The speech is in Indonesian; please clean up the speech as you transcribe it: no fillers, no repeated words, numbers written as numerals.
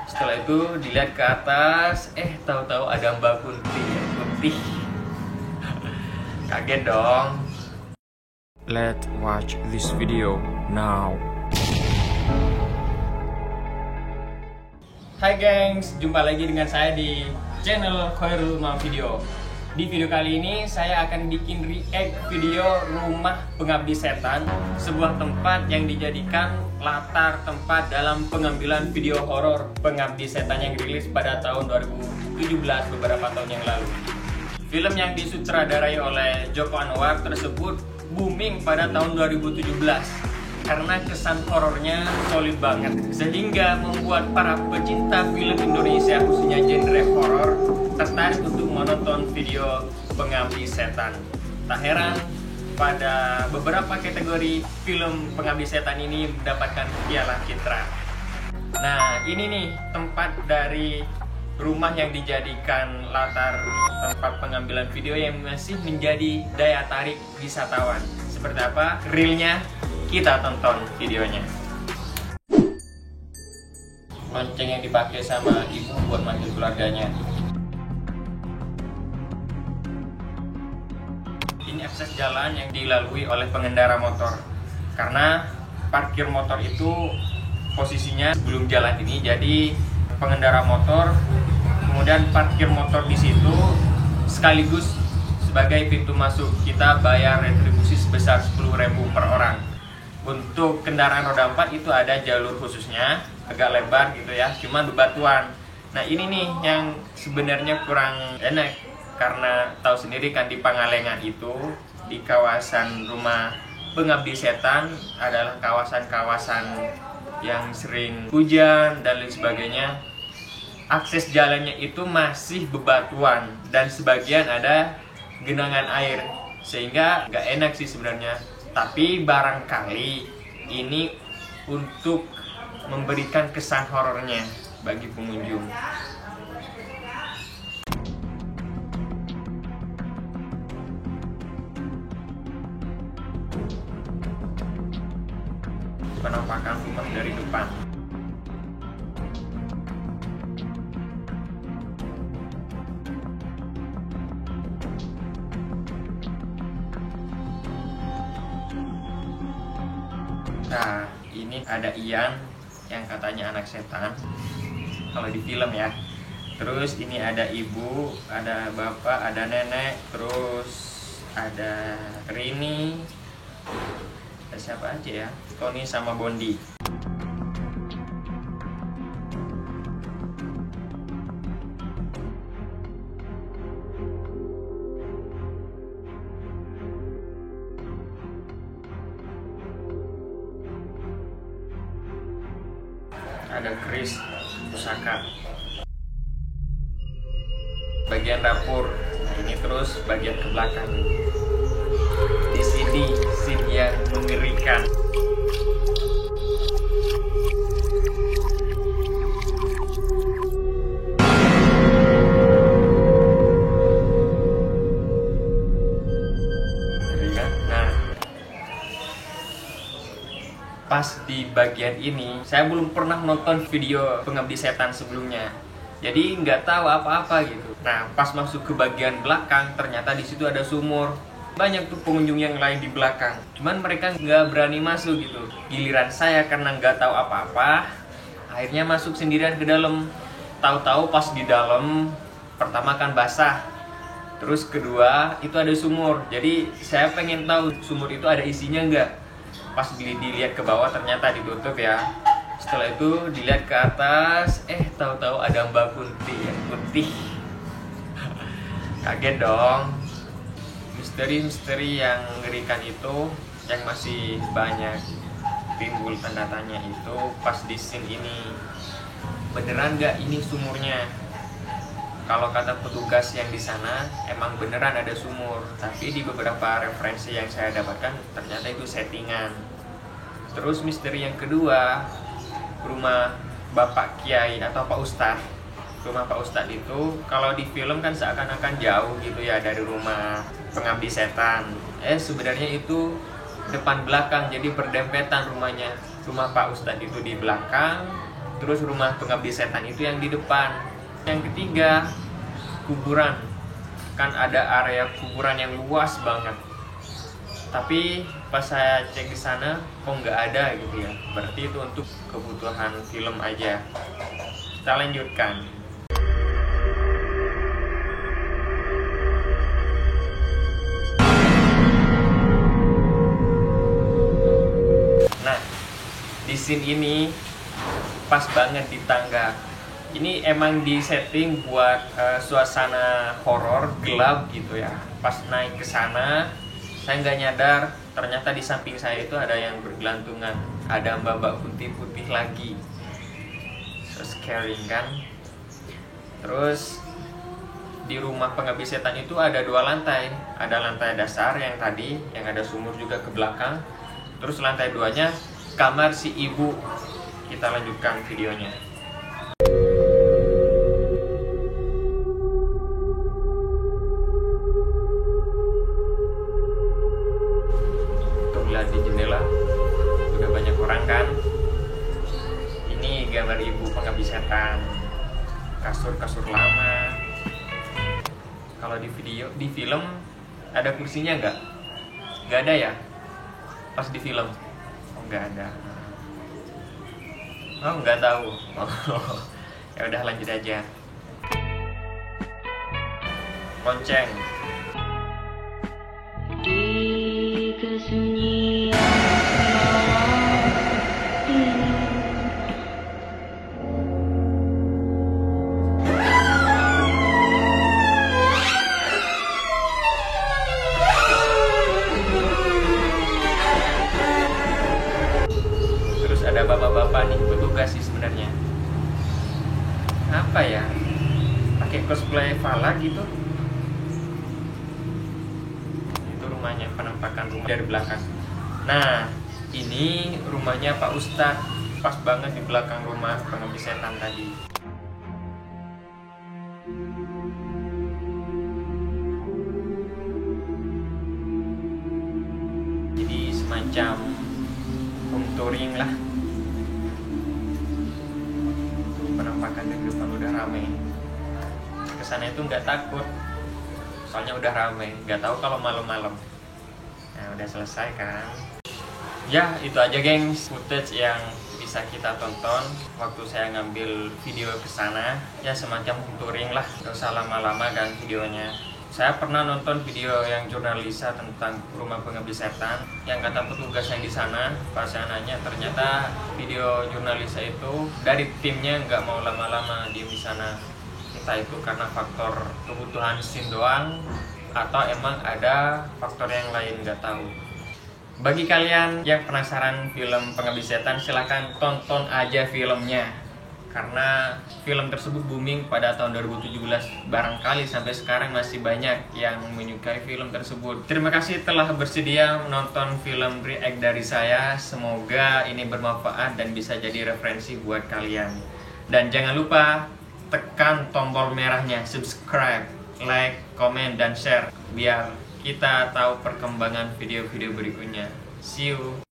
Setelah itu dilihat ke atas, tahu-tahu ada Mbak Kunti yang putih. Kaget dong. Let's watch this video now. Hai gengs, jumpa lagi dengan saya di channel Khairul Umam Video. Di video kali ini saya akan bikin react video Rumah Pengabdi Setan, sebuah tempat yang dijadikan latar tempat dalam pengambilan video horor Pengabdi Setan yang rilis pada tahun 2017, beberapa tahun yang lalu. Film yang disutradarai oleh Joko Anwar tersebut booming pada tahun 2017 karena kesan horornya solid banget, sehingga membuat para pecinta film Indonesia khususnya genre horor tertarik untuk menonton video Pengabdi Setan. Tak heran pada beberapa kategori film Pengabdi Setan ini mendapatkan piala Citra. Nah, ini nih tempat dari rumah yang dijadikan latar tempat pengambilan video yang masih menjadi daya tarik wisatawan. Seperti apa realnya? Kita tonton videonya. Lonceng yang dipakai sama ibu buat manggil keluarganya. Ini akses jalan yang dilalui oleh pengendara motor. Karena parkir motor itu posisinya sebelum jalan ini, jadi pengendara motor kemudian parkir motor di situ sekaligus sebagai pintu masuk. Kita bayar retribusi sebesar 10.000 per orang. Untuk kendaraan roda 4 itu ada jalur khususnya, agak lebar gitu ya, cuma bebatuan. Nah ini nih yang sebenarnya kurang enak, karena tahu sendiri kan di Pangalengan itu, di kawasan Rumah Pengabdi Setan adalah kawasan-kawasan yang sering hujan dan lain sebagainya. Akses jalannya itu masih bebatuan dan sebagian ada genangan air, sehingga nggak enak sih sebenarnya. Tapi barangkali ini untuk memberikan kesan horornya bagi pengunjung. Penampakan rumah dari depan. Nah, ini ada Ian yang katanya anak setan kalau di film ya. Terus ini ada ibu, ada bapak, ada nenek, terus ada Rini, ada siapa aja ya, Tony sama Bondi. Ada keris pusaka, bagian dapur. Nah ini terus bagian ke belakang. Di sini scene yang mengerikan. Pas di bagian ini, saya belum pernah nonton video Pengabdi Setan sebelumnya, jadi nggak tahu apa-apa gitu. Nah, pas masuk ke bagian belakang, ternyata di situ ada sumur. Banyak tuh pengunjung yang lain di belakang, cuman mereka nggak berani masuk gitu. Giliran saya karena nggak tahu apa-apa, akhirnya masuk sendirian ke dalam. Tahu-tahu pas di dalam, pertama kan basah, terus kedua itu ada sumur. Jadi saya pengen tahu sumur itu ada isinya nggak. Pas dilihat ke bawah ternyata ditutup ya. Setelah itu dilihat ke atas, tahu-tahu ada Mbak Kunti yang putih. Kaget dong. Misteri-misteri yang mengerikan itu yang masih banyak timbul tanda tanya itu pas di scene ini. Beneran nggak ini sumurnya? Kalau kata petugas yang di sana emang beneran ada sumur, tapi di beberapa referensi yang saya dapatkan ternyata itu settingan. Terus misteri yang kedua, rumah Bapak Kiai atau Pak Ustadz. Rumah Pak Ustadz itu kalau di film kan seakan-akan jauh gitu ya dari rumah Pengabdi Setan. Sebenarnya itu depan belakang, jadi berdempetan rumahnya. Rumah Pak Ustadz itu di belakang, Terus rumah pengabdi setan itu yang di depan. Yang ketiga, kuburan. Kan ada area kuburan yang luas banget. Tapi pas saya cek di sana kok nggak ada gitu ya. Berarti itu untuk kebutuhan film aja. Kita lanjutkan. Nah, di scene ini pas banget di tangga. Ini emang di setting buat suasana horor gelap gitu ya. Pas naik ke sana, saya nggak nyadar ternyata di samping saya itu ada yang bergelantungan, ada mbak-mbak putih-putih lagi. So scary kan? Terus di rumah pengabdi setan itu ada 2 lantai. Ada lantai dasar yang tadi, yang ada sumur juga ke belakang. Terus lantai 2-nya kamar si ibu. Kita lanjutkan videonya. Tuh lihat di jendela, udah banyak orang kan. Ini gambar ibu pengabdi setan. Kasur-kasur lama. Kalau di film ada kursinya nggak? Nggak ada ya? Pas di film? Oh, nggak ada. Oh, nggak tahu. Oh, ya udah lanjut aja. Lonceng. Di kesunyian malam ini. Terus ada bapak-bapak nih petugas sih sebenarnya. Apa ya? Pakai cosplay Fala gitu. Itu rumahnya, penampakan rumah dari belakang. Nah, ini rumahnya Pak Ustadz. Pas banget di belakang rumah pengabdi setan tadi. Jadi semacam home touring lah. Penampakan di depan udah rame. Kesana itu nggak takut, soalnya udah rame. Nggak tahu kalau malam-malam. Nah, udah selesai kan? Ya, itu aja gengs, footage yang bisa kita tonton waktu saya ngambil video kesana. Ya semacam touring lah, gak usah lama-lama kan videonya. Saya pernah nonton video yang jurnalisa tentang rumah pengabdi setan, yang kata petugas yang di sana, pas saya nanya, ternyata video jurnalisa itu dari timnya nggak mau lama-lama di sana. Entah itu karena faktor kebutuhan scene doang, atau emang ada faktor yang lain, nggak tahu. Bagi kalian yang penasaran film pengabdi setan, silahkan tonton aja filmnya. Karena film tersebut booming pada tahun 2017. Barangkali sampai sekarang masih banyak yang menyukai film tersebut. Terima kasih telah bersedia menonton film react dari saya. Semoga ini bermanfaat dan bisa jadi referensi buat kalian. Dan jangan lupa tekan tombol merahnya, subscribe, like, komen, dan share. Biar kita tahu perkembangan video-video berikutnya. See you!